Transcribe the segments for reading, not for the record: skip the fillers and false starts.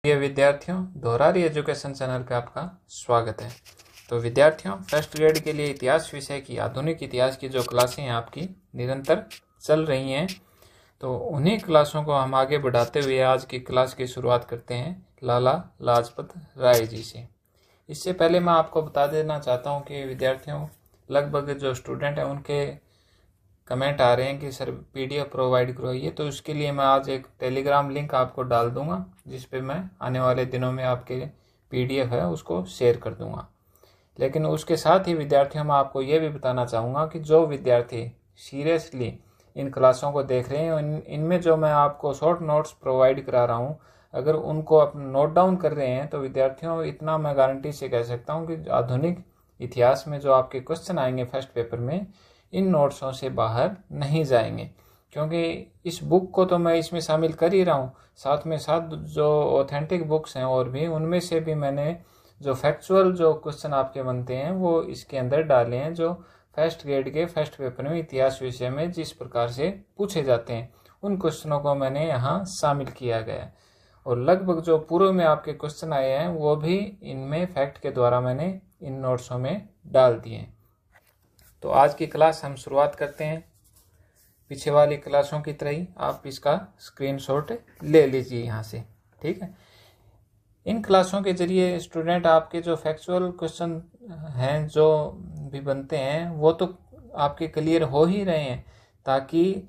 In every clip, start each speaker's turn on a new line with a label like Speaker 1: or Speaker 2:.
Speaker 1: प्रिय विद्यार्थियों, दोहरारी education channel पे आपका स्वागत है। तो विद्यार्थियों, फर्स्ट ग्रेड के लिए इतिहास विषय की आधुनिक इतिहास की जो क्लासें हैं आपकी निरंतर चल रही हैं, तो उन्हीं क्लासों को हम आगे बढ़ाते हुए आज की क्लास की शुरुआत करते हैं लाला लाजपत राय जी से। इससे पहले मैं आपको बता देना चाहता हूँ कि विद्यार्थियों, लगभग जो स्टूडेंट हैं उनके कमेंट आ रहे हैं कि सर PDF प्रोवाइड करवाइए, तो उसके लिए मैं आज एक टेलीग्राम लिंक आपको डाल दूंगा, जिस पे मैं आने वाले दिनों में आपके PDF है उसको शेयर कर दूंगा। लेकिन उसके साथ ही विद्यार्थियों, मैं आपको ये भी बताना चाहूँगा कि जो विद्यार्थी सीरियसली इन क्लासों को देख रहे हैं, इनमें जो मैं आपको शॉर्ट नोट्स प्रोवाइड करा रहा हूँ, अगर उनको अपना नोट डाउन कर रहे हैं तो विद्यार्थियों, इतना मैं गारंटी से कह सकता हूँ कि आधुनिक इतिहास में जो आपके क्वेश्चन आएंगे फर्स्ट पेपर में, इन नोट्सों से बाहर नहीं जाएंगे। क्योंकि इस बुक को तो मैं इसमें शामिल कर ही रहा हूँ, साथ में साथ जो ऑथेंटिक बुक्स हैं और भी, उनमें से भी मैंने जो फैक्चुअल जो क्वेश्चन आपके बनते हैं वो इसके अंदर डाले हैं, जो फर्स्ट ग्रेड के फर्स्ट पेपर में इतिहास विषय में जिस प्रकार से पूछे जाते हैं, उन क्वेश्चनों को मैंने यहाँ शामिल किया गया है। और लगभग जो पूर्व में आपके क्वेश्चन आए हैं वो भी इनमें फैक्ट के द्वारा मैंने इन नोट्सों में डाल दिए हैं। तो आज की क्लास हम शुरुआत करते हैं। पीछे वाली क्लासों की तरह ही आप इसका स्क्रीनशॉट ले लीजिए यहाँ से, ठीक है। इन क्लासों के जरिए स्टूडेंट आपके जो फैक्चुअल क्वेश्चन हैं जो भी बनते हैं वो तो आपके क्लियर हो ही रहे हैं, ताकि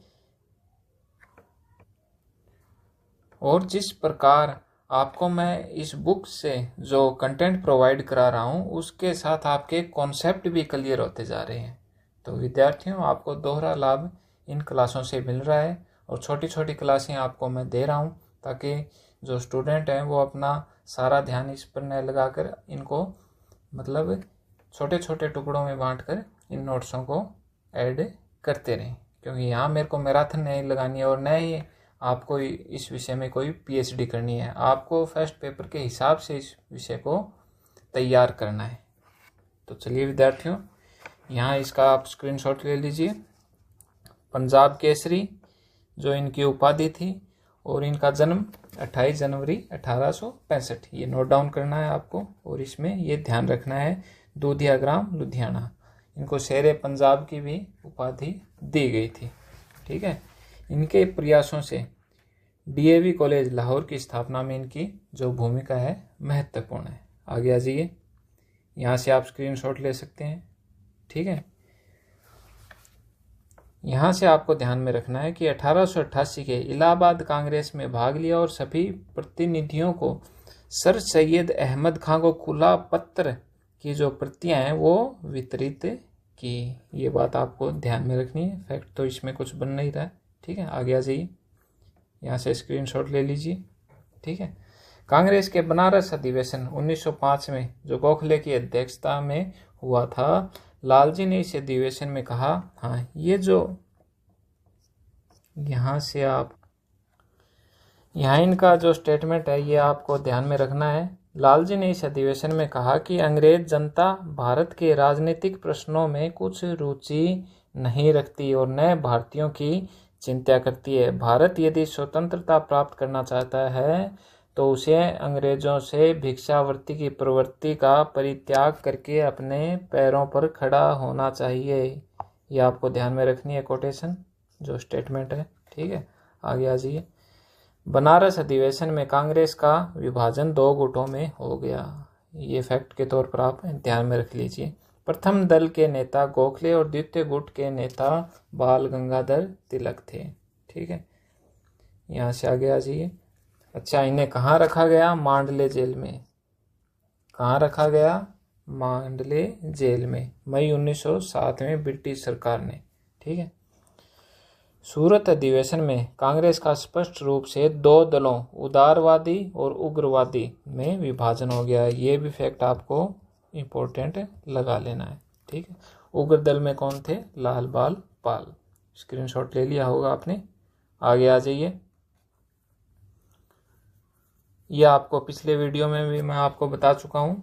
Speaker 1: और जिस प्रकार आपको मैं इस बुक से जो कंटेंट प्रोवाइड करा रहा हूँ उसके साथ आपके कॉन्सेप्ट भी क्लियर होते जा रहे हैं। तो विद्यार्थियों, आपको दोहरा लाभ इन क्लासों से मिल रहा है और छोटी छोटी क्लासें आपको मैं दे रहा हूँ, ताकि जो स्टूडेंट हैं वो अपना सारा ध्यान इस पर न लगाकर इनको मतलब छोटे छोटे टुकड़ों में बांटकर इन नोट्सों को ऐड करते रहें। क्योंकि यहाँ मेरे को मैराथन नहीं लगानी है और न ही आपको इस विषय में कोई PhD करनी है। आपको फर्स्ट पेपर के हिसाब से इस विषय को तैयार करना है। तो चलिए विद्यार्थियों, यहाँ इसका आप स्क्रीनशॉट ले लीजिए। पंजाब केसरी जो इनकी उपाधि थी, और इनका जन्म 28 जनवरी 1865, ये नोट डाउन करना है आपको। और इसमें ये ध्यान रखना है, दूधिया ग्राम लुधियाना। इनको शेरे पंजाब की भी उपाधि दी गई थी, ठीक है। इनके प्रयासों से DAV कॉलेज लाहौर की स्थापना में इनकी जो भूमिका है महत्वपूर्ण है। आगे आ जाइए, यहाँ से आप स्क्रीनशॉट ले सकते हैं, ठीक है। यहाँ से आपको ध्यान में रखना है कि 1888 के इलाहाबाद कांग्रेस में भाग लिया और सभी प्रतिनिधियों को सर सैयद अहमद खां को खुला पत्र की जो प्रतियां हैं वो वितरित की। ये बात आपको ध्यान में रखनी है, फैक्ट तो इसमें कुछ बन नहीं रहा है, ठीक है। आगे आ जाइए, यहाँ से स्क्रीनशॉट ले लीजिए, ठीक है। कांग्रेस के बनारस अधिवेशन 1905 में जो गोखले की अध्यक्षता में हुआ था, लालजी ने इस अधिवेशन में कहा, हाँ ये जो यहाँ से आप यहाँ इनका जो स्टेटमेंट है ये आपको ध्यान में रखना है। लालजी ने इस अधिवेशन में कहा कि अंग्रेज जनता भारत के राजनीतिक प्रश्नों में कुछ रुचि नहीं रखती और न भारतीयों की चिंता करती है। भारत यदि स्वतंत्रता प्राप्त करना चाहता है तो उसे अंग्रेजों से भिक्षावृत्ति की प्रवृत्ति का परित्याग करके अपने पैरों पर खड़ा होना चाहिए। ये आपको ध्यान में रखनी है कोटेशन, जो स्टेटमेंट है, ठीक है। आगे आ जाइए। बनारस अधिवेशन में कांग्रेस का विभाजन 2 गुटों में हो गया। ये फैक्ट के तौर पर आप ध्यान में रख लीजिए। प्रथम दल के नेता गोखले और द्वितीय गुट के नेता बाल गंगाधर तिलक थे, ठीक है। यहाँ से आगे आ जाइए। अच्छा, इन्हें कहाँ रखा गया? मांडले जेल में। कहाँ रखा गया? मांडले जेल में, मई 1907 में ब्रिटिश सरकार ने, ठीक है। सूरत अधिवेशन में कांग्रेस का स्पष्ट रूप से 2 दलों उदारवादी और उग्रवादी में विभाजन हो गया। ये भी फैक्ट आपको इम्पोर्टेंट लगा लेना है, ठीक है। उग्र दल में कौन थे? लाल बाल पाल। स्क्रीनशॉट ले लिया होगा आपने। आगे आ जाइए। यह आपको पिछले वीडियो में भी मैं आपको बता चुका हूँ।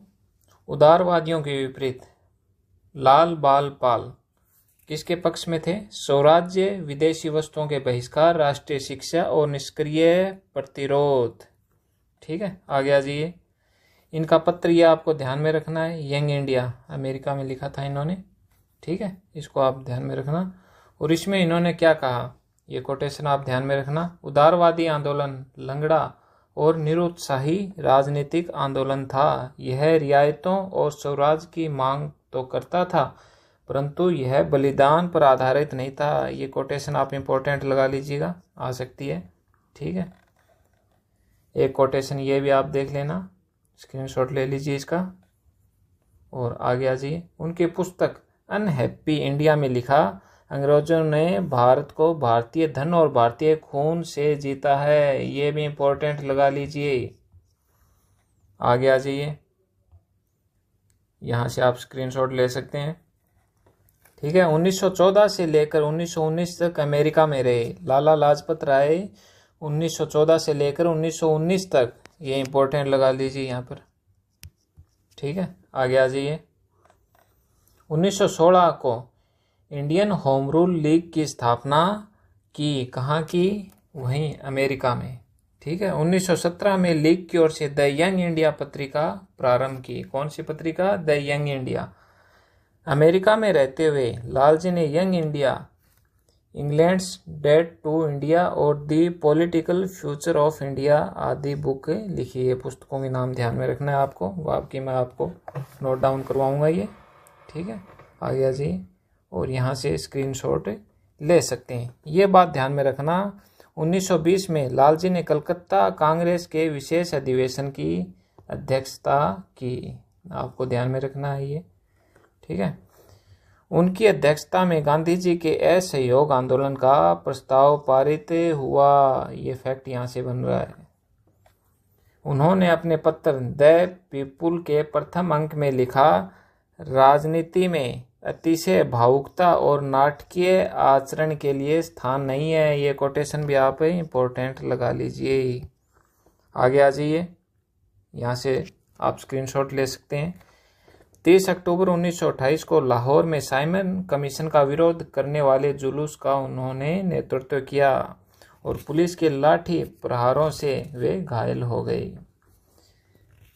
Speaker 1: उदारवादियों के विपरीत लाल बाल पाल किसके पक्ष में थे? स्वराज्य, विदेशी वस्तुओं के बहिष्कार, राष्ट्रीय शिक्षा और निष्क्रिय प्रतिरोध, ठीक है, आगे आ जाइए। इनका पत्र ये आपको ध्यान में रखना है, यंग इंडिया, अमेरिका में लिखा था इन्होंने, ठीक है, इसको आप ध्यान में रखना। और इसमें इन्होंने क्या कहा, ये कोटेशन आप ध्यान में रखना। उदारवादी आंदोलन लंगड़ा और निरुत्साही राजनीतिक आंदोलन था। यह रियायतों और स्वराज की मांग तो करता था, परंतु यह बलिदान पर आधारित नहीं था। ये कोटेशन आप इम्पोर्टेंट लगा लीजिएगा, आ सकती है, ठीक है। एक कोटेशन ये भी आप देख लेना, स्क्रीनशॉट ले लीजिए इसका। और आगे आ जाइए। उनकी पुस्तक अनहैप्पी इंडिया में लिखा, अंग्रेजों ने भारत को भारतीय धन और भारतीय खून से जीता है। ये भी इम्पोर्टेंट लगा लीजिए। आगे आ जाइए, यहाँ से आप स्क्रीनशॉट ले सकते हैं, ठीक है। 1914 से लेकर 1919 तक अमेरिका में रहे लाला लाजपत राय। 1914 से लेकर 1919 तक, ये इम्पोर्टेंट लगा लीजिए यहाँ पर, ठीक है। आगे आ जाइए। 1916 को इंडियन होम रूल लीग की स्थापना की, कहाँ की, वहीं अमेरिका में, ठीक है। 1917 में लीग की ओर से द यंग इंडिया पत्रिका प्रारंभ की। कौन सी पत्रिका, द यंग इंडिया। अमेरिका में रहते हुए लालजी ने young India, England's date to India और the political future of India आदि बुक लिखी है। पुस्तकों के नाम ध्यान में रखना है आपको, बाकी मैं आपको नोट डाउन करवाऊंगा ये, ठीक है। आगे आ जाइए और यहाँ से स्क्रीनशॉट ले सकते हैं। ये बात ध्यान में रखना, 1920 में लालजी ने कलकत्ता कांग्रेस के विशेष अधिवेशन की अध्यक्षता की। आपको ध्यान में रखना है ये, ठीक है। उनकी अध्यक्षता में गांधी जी के असहयोग आंदोलन का प्रस्ताव पारित हुआ। ये फैक्ट यहाँ से बन रहा है। उन्होंने अपने पत्र द पीपुल के प्रथम अंक में लिखा, राजनीति में अतिशय भावुकता और नाटकीय आचरण के लिए स्थान नहीं है। ये कोटेशन भी आप इम्पोर्टेंट लगा लीजिए। आगे आ जाइए, यहाँ से आप स्क्रीनशॉट ले सकते हैं। 30 अक्टूबर 1928 को लाहौर में साइमन कमीशन का विरोध करने वाले जुलूस का उन्होंने नेतृत्व किया और पुलिस के लाठी प्रहारों से वे घायल हो गए।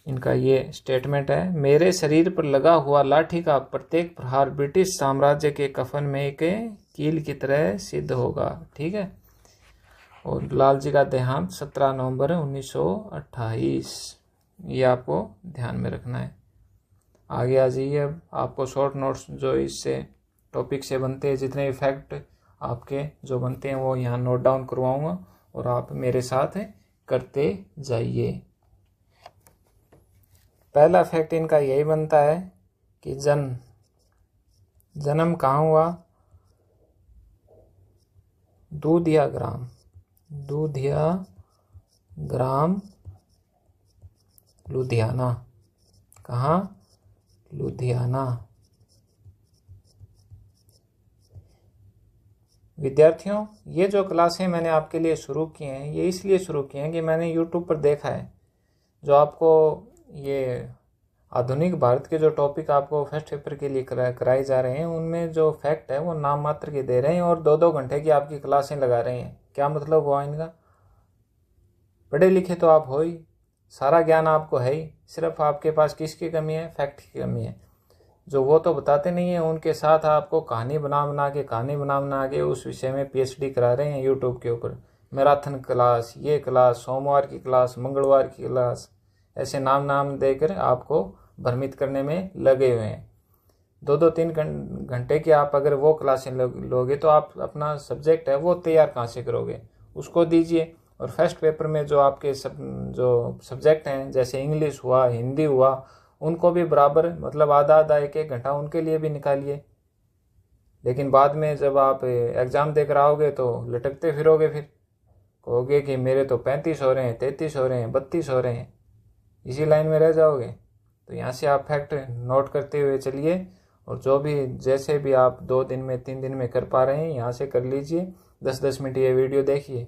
Speaker 1: इनका ये स्टेटमेंट है, मेरे शरीर पर लगा हुआ लाठी का प्रत्येक प्रहार ब्रिटिश साम्राज्य के कफन में एक कील की तरह सिद्ध होगा, ठीक है। और लालजी का देहांत 17 नवंबर 1928, ये आपको ध्यान में रखना है। आगे आ जाइए। अब आपको शॉर्ट नोट्स जो इससे टॉपिक से बनते हैं, जितने फैक्ट आपके जो बनते हैं वो यहाँ नोट डाउन करवाऊंगा और आप मेरे साथ करते जाइए। पहला फैक्ट इनका यही बनता है कि जन्म कहाँ हुआ, दूधिया ग्राम लुधियाना। कहाँ, लुधियाना। विद्यार्थियों, ये जो क्लासें मैंने आपके लिए शुरू की हैं, ये इसलिए शुरू की हैं कि मैंने YouTube पर देखा है, जो आपको ये आधुनिक भारत के जो टॉपिक आपको फर्स्ट पेपर के लिए कराए जा रहे हैं, उनमें जो फैक्ट है वो नाम मात्र के दे रहे हैं और 2-2 घंटे की आपकी क्लासें लगा रहे हैं। क्या मतलब हुआ इनका? पढ़े लिखे तो आप हो ही, सारा ज्ञान आपको है ही, सिर्फ आपके पास किसकी कमी है, फैक्ट की कमी है। जो वो तो बताते नहीं है, उनके साथ आपको कहानी बना बना के उस विषय में PhD करा रहे हैं यूट्यूब के ऊपर। मैराथन क्लास, ये क्लास, सोमवार की क्लास, मंगलवार की क्लास, ऐसे नाम देकर आपको भ्रमित करने में लगे हुए हैं। 2-3 घंटे की आप अगर वो क्लासें लोगे तो आप अपना सब्जेक्ट है वो तैयार कहाँ से करोगे, उसको दीजिए। और फर्स्ट पेपर में जो आपके जो सब्जेक्ट हैं, जैसे इंग्लिश हुआ, हिंदी हुआ, उनको भी बराबर मतलब आधा 1-1 घंटा उनके लिए भी निकालिए। लेकिन बाद में जब आप एग्ज़ाम देकर आओगे तो लटकते फिरोगे, फिर कहोगे कि मेरे तो 35 हो रहे हैं, 33 हो रहे हैं, 32 हो रहे हैं, इसी लाइन में रह जाओगे। तो यहाँ से आप फैक्ट नोट करते हुए चलिए और जो भी जैसे भी आप 2 दिन में 3 दिन में कर पा रहे हैं यहाँ से कर लीजिए। 10-10 मिनट ये वीडियो देखिए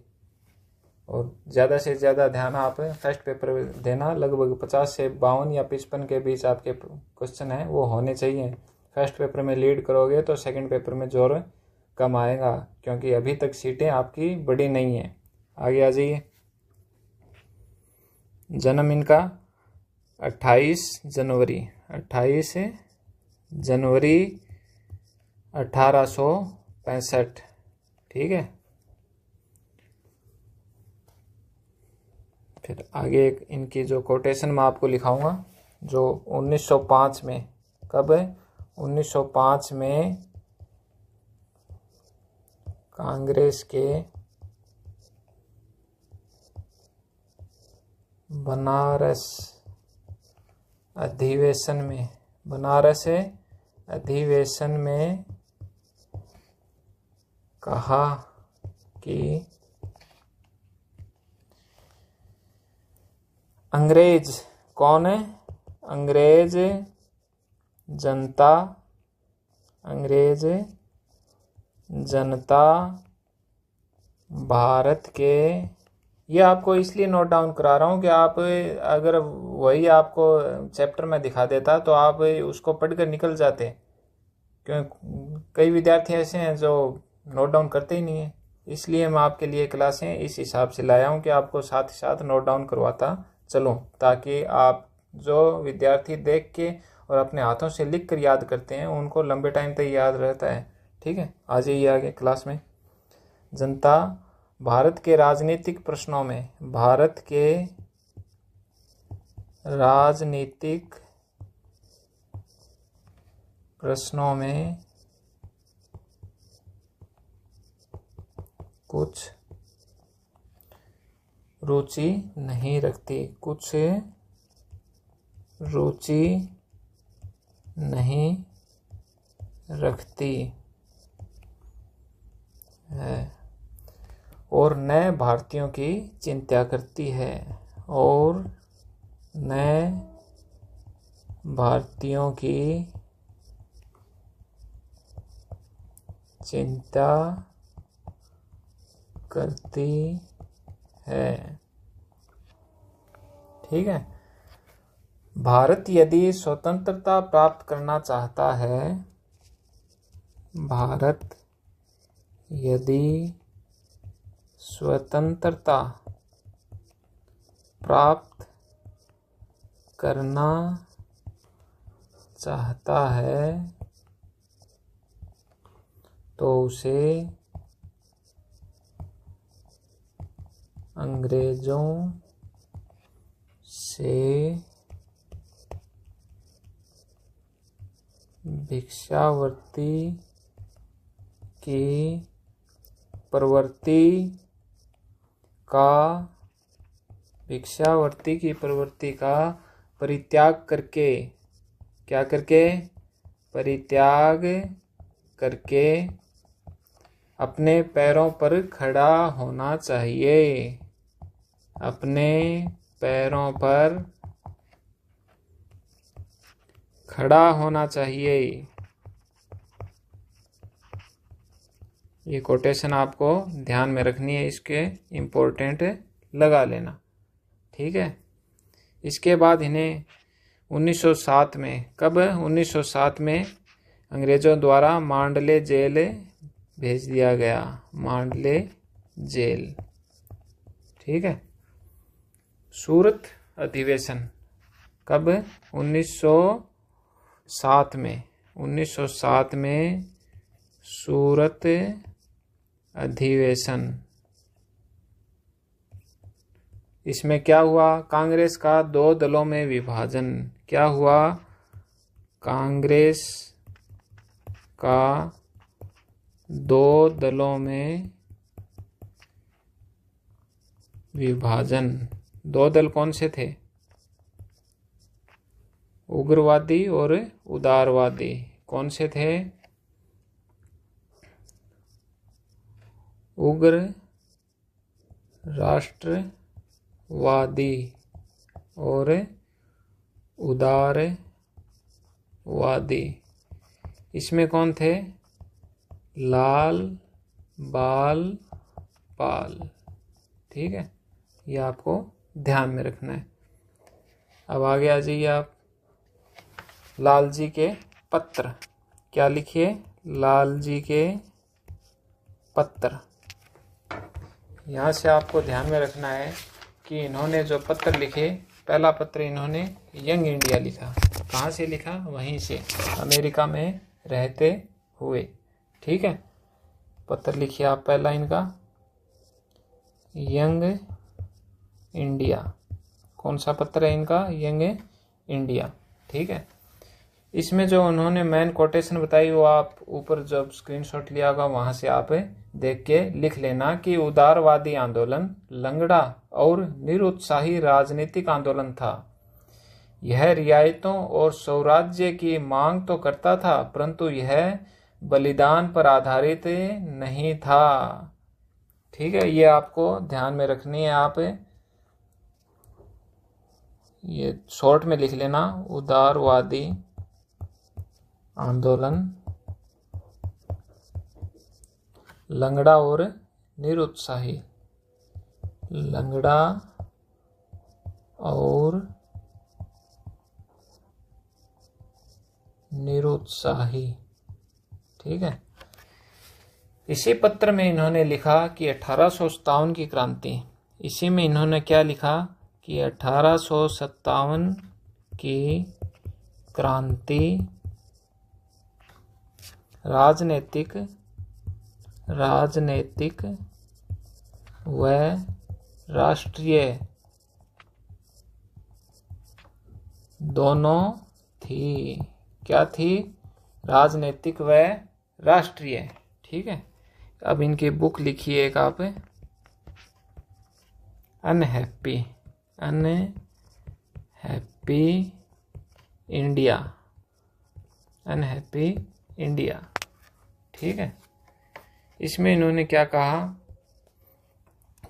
Speaker 1: और ज़्यादा से ज़्यादा ध्यान आप फर्स्ट पेपर देना। लगभग 50 से 52 या 55 के बीच आपके क्वेश्चन हैं वो होने चाहिए। फर्स्ट पेपर में लीड करोगे तो सेकंड पेपर में जोर कम आएगा, क्योंकि अभी तक सीटें आपकी बड़ी नहीं हैं। आगे आ जाइए। जन्म इनका 28 जनवरी 1865। ठीक है। फिर आगे इनकी जो कोटेशन मैं आपको लिखाऊंगा, जो 1905 में, कब है 1905 में कांग्रेस के बनारस अधिवेशन में कहा कि अंग्रेज कौन है? अंग्रेज जनता भारत के, ये आपको इसलिए नोट डाउन करा रहा हूँ कि आप अगर वही आपको चैप्टर में दिखा देता तो आप उसको पढ़कर निकल जाते, क्योंकि कई विद्यार्थी ऐसे हैं जो नोट डाउन करते ही नहीं है। इसलिए मैं आपके लिए क्लासें इस हिसाब से लाया हूँ कि आपको साथ ही साथ नोट डाउन करवाता चलो, ताकि आप जो विद्यार्थी देख के और अपने हाथों से लिख कर याद करते हैं उनको लंबे टाइम तक याद रहता है। ठीक है, आ जाइए आगे क्लास में। जनता भारत के राजनीतिक प्रश्नों में, भारत के राजनीतिक प्रश्नों में कुछ रुचि नहीं रखती है और नए भारतीयों की चिंता करती है, और नए भारतीयों की चिंता करती है। ठीक है। भारत यदि स्वतंत्रता प्राप्त करना चाहता है, भारत यदि स्वतंत्रता प्राप्त करना चाहता है तो उसे अंग्रेजों से भिक्षावृत्ति की प्रवृत्ति का परित्याग करके, क्या करके? परित्याग करके अपने पैरों पर खड़ा होना चाहिए। अपने पैरों पर खड़ा होना चाहिए। ये कोटेशन आपको ध्यान में रखनी है, इसके इम्पोर्टेंट लगा लेना। ठीक है। इसके बाद इन्हें 1907 में, कब? 1907 में अंग्रेजों द्वारा मांडले जेल भेज दिया गया। मांडले जेल। ठीक है। सूरत अधिवेशन कब? 1907 में। 1907 में सूरत अधिवेशन। इसमें क्या हुआ? कांग्रेस का 2 दलों में विभाजन। क्या हुआ? कांग्रेस का 2 दलों में विभाजन। 2 दल कौन से थे? उग्रवादी और उदारवादी। कौन से थे? उग्र राष्ट्रवादी और उदारवादी। इसमें कौन थे? लाल बाल पाल। ठीक है, ये आपको ध्यान में रखना है। अब आगे आ जाइए आप। लालजी के पत्र। क्या लिखिए? लालजी के पत्र। यहाँ से आपको ध्यान में रखना है कि इन्होंने जो पत्र लिखे, पहला पत्र इन्होंने यंग इंडिया लिखा। कहाँ से लिखा? वहीं से, अमेरिका में रहते हुए। ठीक है, पत्र लिखिए आप पहला इनका, यंग इंडिया। कौन सा पत्र है इनका? Young India. ठीक है, इसमें जो उन्होंने मेन कोटेशन बताई वो आप ऊपर जब स्क्रीनशॉट लिया होगा वहां से आप देख के लिख लेना कि उदारवादी आंदोलन लंगड़ा और निरुत्साही राजनीतिक आंदोलन था। यह रियायतों और स्वराज्य की मांग तो करता था, परंतु यह बलिदान पर आधारित नहीं था। ठीक है, ये आपको ध्यान में रखनी है। आप ये शॉर्ट में लिख लेना, उदारवादी आंदोलन लंगड़ा और निरुत्साही, लंगड़ा और निरुत्साही। ठीक है, इसी पत्र में इन्होंने लिखा कि 1857 की क्रांति, इसी में इन्होंने क्या लिखा कि 1857 की क्रांति राजनीतिक व राष्ट्रीय दोनों थी। क्या थी? राजनीतिक व राष्ट्रीय। ठीक है, अब इनकी बुक लिखिए एक आप, अनहैप्पी इंडिया, अनहैप्पी इंडिया। ठीक है, इसमें इन्होंने क्या कहा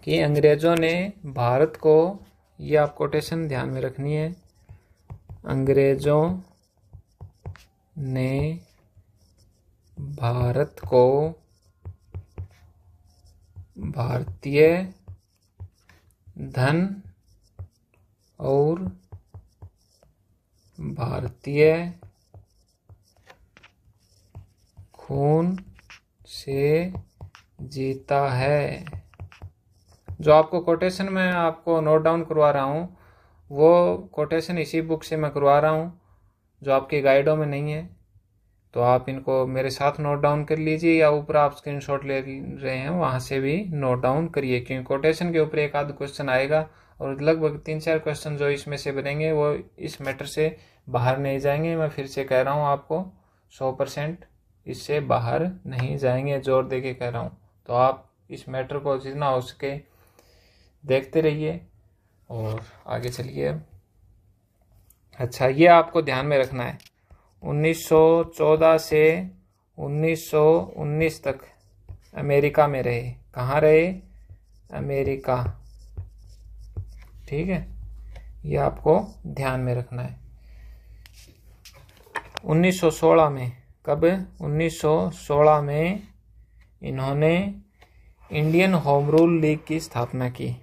Speaker 1: कि अंग्रेजों ने भारत को, ये आप कोटेशन ध्यान में रखनी है, अंग्रेजों ने भारत को भारतीय धन और भारतीय खून से जीता है। जो आपको कोटेशन में आपको नोट डाउन करवा रहा हूँ वो कोटेशन इसी बुक से मैं करवा रहा हूँ, जो आपके गाइडों में नहीं है। तो आप इनको मेरे साथ नोट डाउन कर लीजिए, या ऊपर आप स्क्रीनशॉट ले रहे हैं वहाँ से भी नोट डाउन करिए, क्योंकि कोटेशन के ऊपर एक आध क्वेश्चन आएगा और लगभग 3-4 क्वेश्चन जो इसमें से बनेंगे वो इस मैटर से बाहर नहीं जाएंगे। मैं फिर से कह रहा हूँ आपको, 100% इससे बाहर नहीं जाएंगे, जोर दे के कह रहा हूँ। तो आप इस मैटर को जितना हो सके देखते रहिए और आगे चलिए। अच्छा, ये आपको ध्यान में रखना है, 1914 से 1919 तक अमेरिका में रहे। कहाँ रहे? अमेरिका। ठीक है, ये आपको ध्यान में रखना है। 1916 में, कब? 1916 में इन्होंने इंडियन होम रूल लीग की स्थापना की।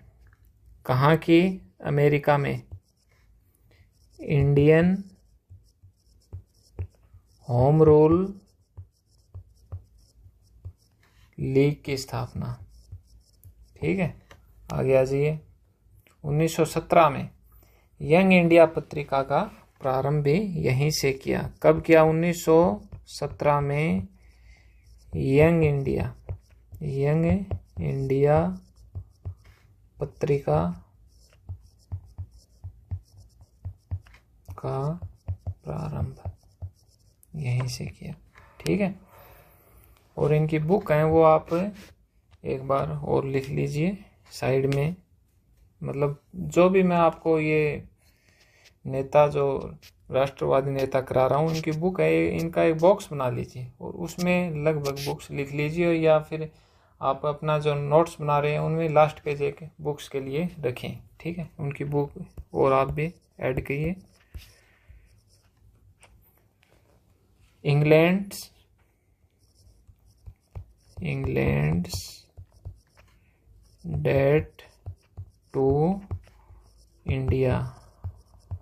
Speaker 1: कहाँ की? अमेरिका में। इंडियन होम रूल लीग की स्थापना। ठीक है, आगे आ जाइए। 1917 में यंग इंडिया पत्रिका का प्रारंभ भी यहीं से किया। कब किया? 1917 में यंग इंडिया पत्रिका का प्रारंभ यहीं से किया। ठीक है, और इनकी बुक है वो आप एक बार और लिख लीजिए साइड में। मतलब जो भी मैं आपको ये नेता, जो राष्ट्रवादी नेता करा रहा हूँ, इनकी बुक है, इनका एक बॉक्स बना लीजिए और उसमें लगभग बुक्स लिख लीजिए, या फिर आप अपना जो नोट्स बना रहे हैं उनमें लास्ट पेज एक बुक्स के लिए रखें। ठीक है, उनकी बुक और आप भी ऐड करिए। England's date to India,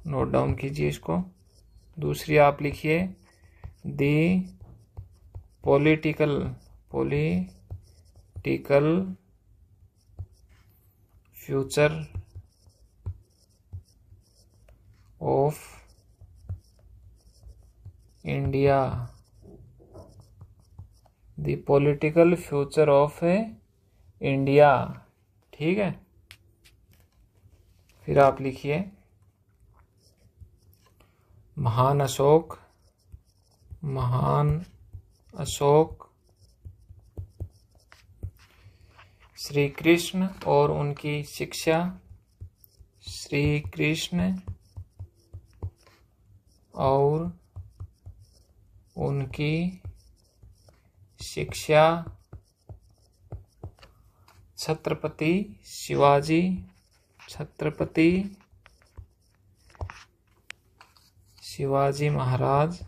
Speaker 1: note down कीजिए इसको। दूसरी आप लिखिए the political future of India, the political future of India. ठीक है, फिर आप लिखिए महान अशोक श्री कृष्ण और उनकी शिक्षा, श्री कृष्ण और उनकी शिक्षा छत्रपति शिवाजी महाराज।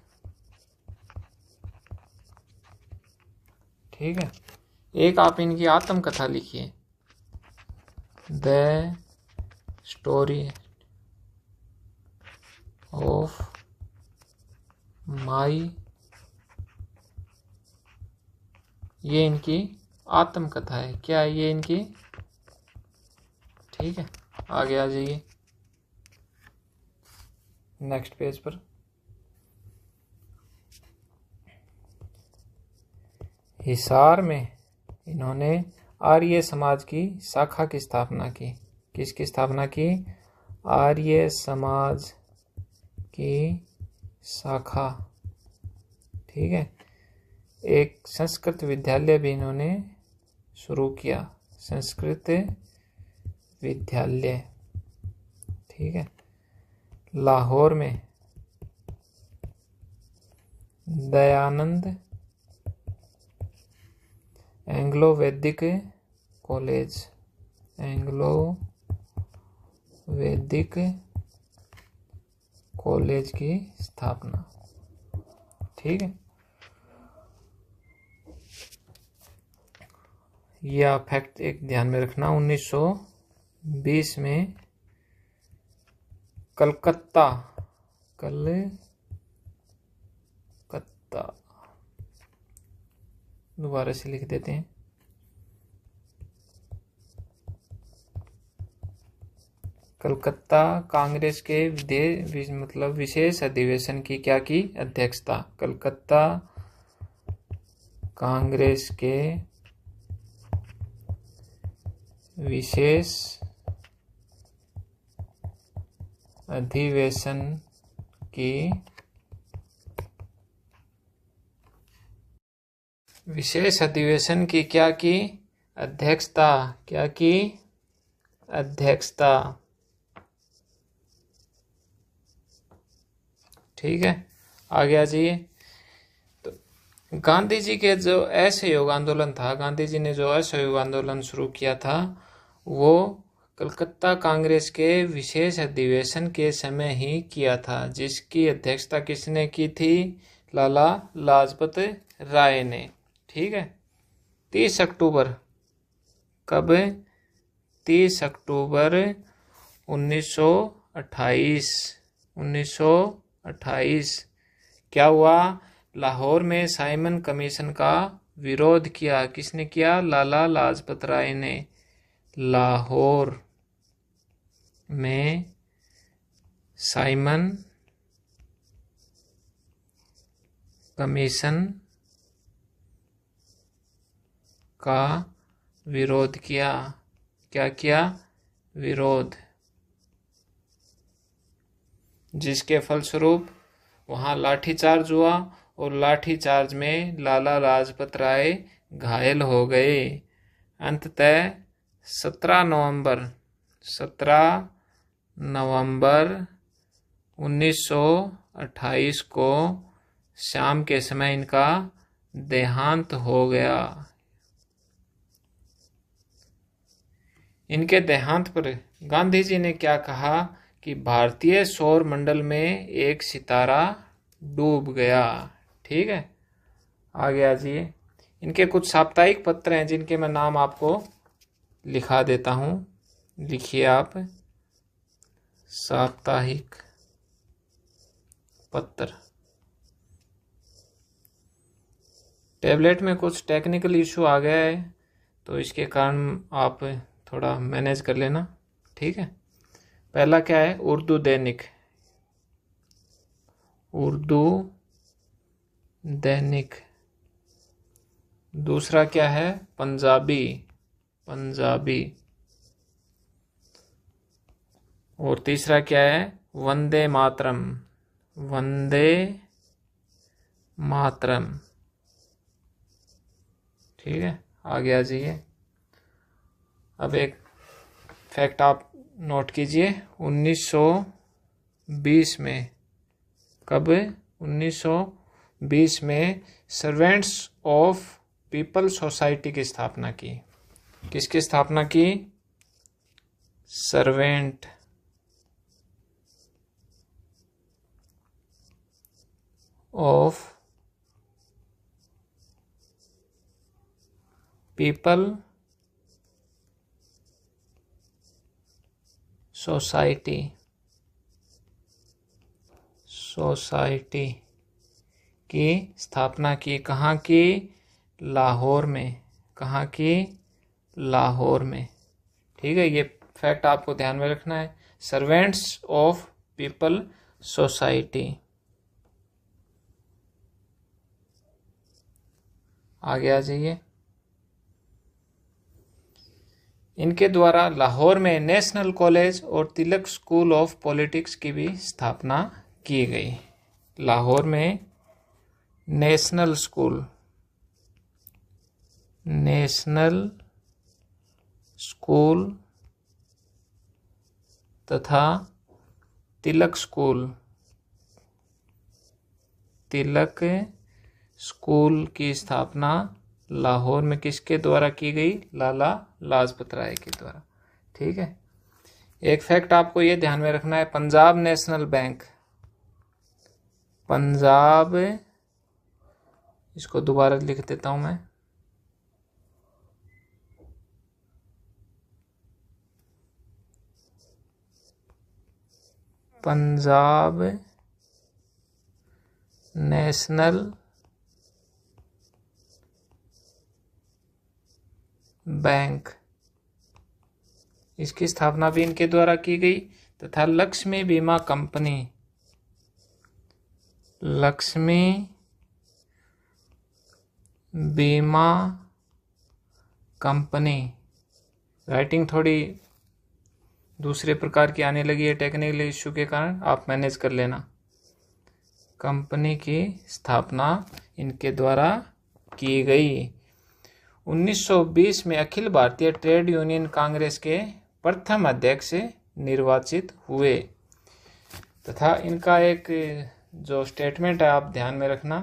Speaker 1: ठीक है, एक आप इनकी आत्मकथा लिखिए, द स्टोरी ऑफ माई, ये इनकी आत्मकथा है। क्या है ये इनकी? ठीक है, आगे आ जाइए नेक्स्ट पेज पर। हिसार में इन्होंने आर्य समाज की शाखा की स्थापना की। किसकी स्थापना की? आर्य समाज की शाखा। ठीक है, एक संस्कृत विद्यालय भी इन्होंने शुरू किया, संस्कृत विद्यालय। ठीक है, लाहौर में दयानंद एंग्लो वैदिक कॉलेज, एंग्लो वैदिक कॉलेज की स्थापना। ठीक है, यह फैक्ट एक ध्यान में रखना। 1920 में कलकत्ता दोबारा से लिख देते हैं, कलकत्ता कांग्रेस के विशेष अधिवेशन की क्या की? अध्यक्षता। कलकत्ता कांग्रेस के विशेष अधिवेशन की क्या की? अध्यक्षता। क्या की? अध्यक्षता। ठीक है, आगे आ जाइए। तो गांधी जी के जो असहयोग आंदोलन था, गांधी जी ने जो असहयोग आंदोलन शुरू किया था, वो कलकत्ता कांग्रेस के विशेष अधिवेशन के समय ही किया था, जिसकी अध्यक्षता किसने की थी? लाला लाजपत राय ने। ठीक है, 30 अक्टूबर, कब? 30 अक्टूबर 1928 क्या हुआ? लाहौर में साइमन कमीशन का विरोध किया। किसने किया? लाला लाजपत राय ने। लाहौर में साइमन कमीशन का विरोध किया। क्या किया? विरोध, जिसके फलस्वरूप वहां लाठीचार्ज हुआ और लाठीचार्ज में लाला लाजपत राय घायल हो गए। अंततः 17 नवंबर 1928 को शाम के समय इनका देहांत हो गया। इनके देहांत पर गांधी जी ने क्या कहा कि भारतीय सौर मंडल में एक सितारा डूब गया। ठीक है, आगे आ जाइए। इनके कुछ साप्ताहिक पत्र हैं जिनके मैं नाम आपको लिखा देता हूं, लिखिए आप। साप्ताहिक पत्र। टैबलेट में कुछ टेक्निकल इशू आ गया है, तो इसके कारण आप थोड़ा मैनेज कर लेना। ठीक है, पहला क्या है? उर्दू दैनिक। उर्दू दैनिक। दूसरा क्या है? पंजाबी, पंजाबी। और तीसरा क्या है? वंदे मातरम, वंदे मातरम। ठीक है, आगे आ जाइए। अब एक फैक्ट आप नोट कीजिए। 1920 में, कब? 1920 में सर्वेंट्स ऑफ पीपल सोसाइटी की स्थापना की। किसकी स्थापना की? Servant of people society, society की स्थापना की। कहाँ की? लाहौर में। कहाँ की? लाहौर में। ठीक है, ये फैक्ट आपको ध्यान में रखना है। Servants of people society. आगे आ जाइए। इनके द्वारा लाहौर में नेशनल कॉलेज और तिलक स्कूल ऑफ पॉलिटिक्स की भी स्थापना की गई। लाहौर में नेशनल स्कूल, नेशनल स्कूल तथा तिलक स्कूल, तिलक स्कूल की स्थापना लाहौर में किसके द्वारा की गई? लाला लाजपत राय के द्वारा। ठीक है, एक फैक्ट आपको ये ध्यान में रखना है। पंजाब नेशनल बैंक, पंजाब, इसको दोबारा लिख देता हूं मैं। पंजाब नेशनल बैंक, इसकी स्थापना भी इनके द्वारा की गई। तथा लक्ष्मी बीमा कंपनी, लक्ष्मी बीमा कंपनी। राइटिंग थोड़ी दूसरे प्रकार की आने लगी है टेक्निकल इश्यू के कारण, आप मैनेज कर लेना। कंपनी की स्थापना इनके द्वारा की गई। 1920 में अखिल भारतीय ट्रेड यूनियन कांग्रेस के प्रथम अध्यक्ष निर्वाचित हुए। तथा इनका एक जो स्टेटमेंट है आप ध्यान में रखना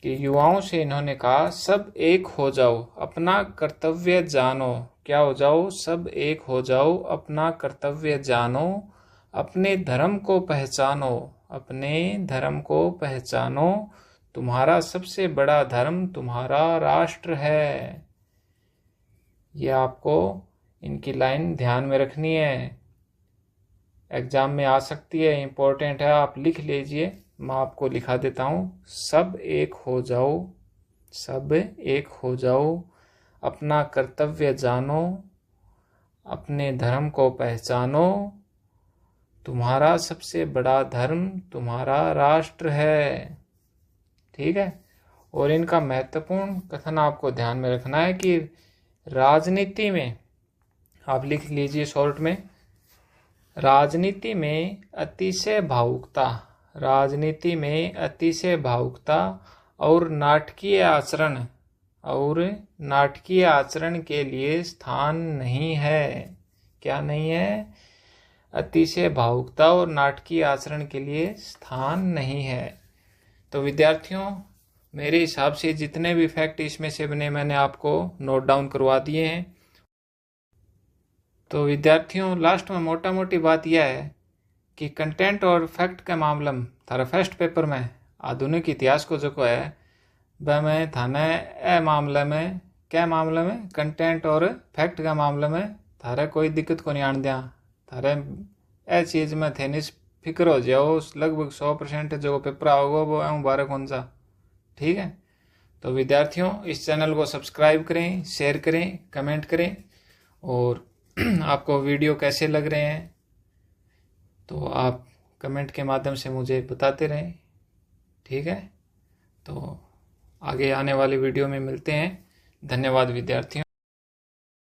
Speaker 1: कि युवाओं से इन्होंने कहा, सब एक हो जाओ, अपना कर्तव्य जानो। क्या हो जाओ? सब एक हो जाओ, अपना कर्तव्य जानो, अपने धर्म को पहचानो, अपने धर्म को पहचानो, तुम्हारा सबसे बड़ा धर्म तुम्हारा राष्ट्र है। ये आपको इनकी लाइन ध्यान में रखनी है, एग्जाम में आ सकती है, इंपॉर्टेंट है, आप लिख लीजिए। मैं आपको लिखा देता हूँ। सब एक हो जाओ, सब एक हो जाओ, अपना कर्तव्य जानो, अपने धर्म को पहचानो, तुम्हारा सबसे बड़ा धर्म तुम्हारा राष्ट्र है। ठीक है, और इनका महत्वपूर्ण कथन आपको ध्यान में रखना है कि राजनीति में, आप लिख लीजिए शॉर्ट में, राजनीति में अतिशय भावुकता, राजनीति में अतिशय भावुकता और नाटकीय आचरण, और नाटकीय आचरण के लिए स्थान नहीं है। क्या नहीं है? अतिशय भावुकता और नाटकीय आचरण के लिए स्थान नहीं है। तो विद्यार्थियों, मेरे हिसाब से जितने भी फैक्ट इसमें से बने मैंने आपको नोट डाउन करवा दिए हैं। तो विद्यार्थियों, लास्ट में मोटा मोटी बात यह है कि कंटेंट और फैक्ट के मामले में थारा फर्स्ट पेपर में आधुनिक इतिहास को जो है वह मैं थाने ए मामले में, क्या मामले में, कंटेंट और फैक्ट के मामले में थारे कोई दिक्कत को नहीं आन दिया। थारे ए चीज़ में थे नहीं फिक्र हो जाओ, लगभग 100% जो पेपर आओगे वो बारह कौन सा। ठीक है, तो विद्यार्थियों इस चैनल को सब्सक्राइब करें, शेयर करें, कमेंट करें, और आपको वीडियो कैसे लग रहे हैं तो आप कमेंट के माध्यम से मुझे बताते रहें। ठीक है, तो आगे आने वाली वीडियो में मिलते हैं। धन्यवाद विद्यार्थियों।